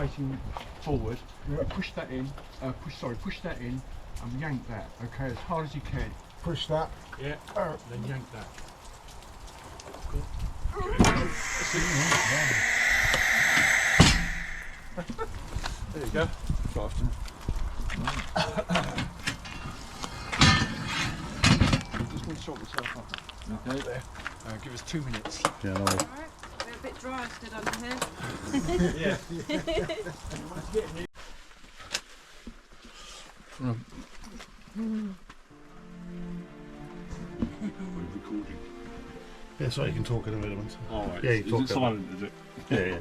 facing forward. Push that in. Push that in and yank that. Okay, as hard as you can. Push that. Yeah. Then yank that. There you go. Faster. Just want to sort myself up. Okay. There. Give us 2 minutes. Yeah, no. Alright, we're a bit dry stood under here. Yeah. We're recording. Yeah, so you can talk in a minute. All right. Yeah, you talk. Is it silent? Is it? Yeah.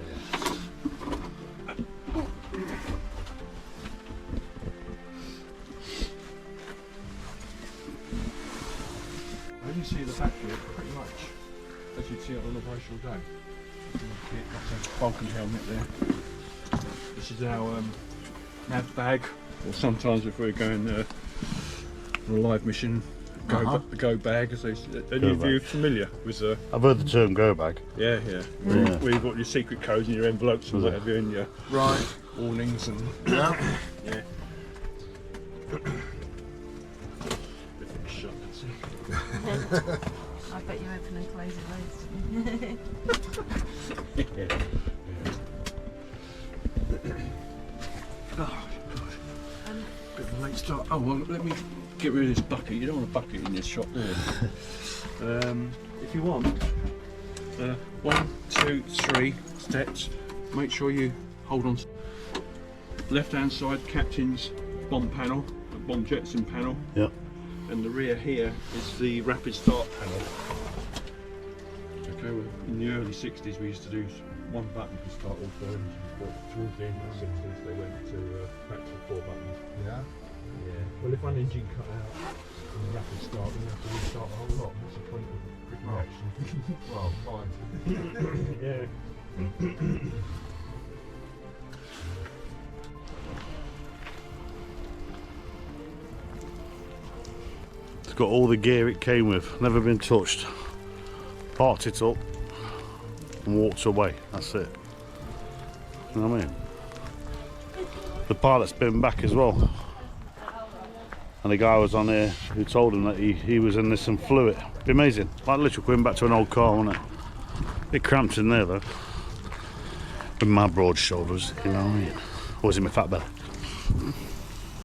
As you see the back here, pretty much as you'd see it on an operational day. Got the Vulcan helmet there. This is our nav bag, or sometimes if we're going on a live mission, go bag, as they say. Are you familiar with I've heard the term go bag. Yeah. Where you've got your secret codes and your envelopes and whatever, and your warnings and yeah. Everything's shut, that's it. I bet you open and close it loads. Oh, bit of a late start. Oh well, let me get rid of this bucket. You don't want a bucket in this shop, do you? If you want, 1, 2, 3 steps. Make sure you hold on. Left hand side, captain's bomb panel, the bomb jetson panel. Yep. And the rear here is the rapid start panel. Okay, well, in the early 60s we used to do one button to start all 4 engines, but towards the end of the 60s they went to back to 4 buttons. Yeah. Yeah. Well, if one engine cut out in the rapid start, then you have to restart the whole lot. That's the point of quick reaction. Well, fine. Yeah. It's got all the gear it came with, never been touched. Parked it up and walked away, that's it. You know what I mean? The pilot's been back as well. And the guy was on here who told him that he was in this and flew it. Be amazing. Like literally going back to an old car, wasn't it? Bit cramped in there though. With my broad shoulders, you know what I mean? Or was it my fat belly?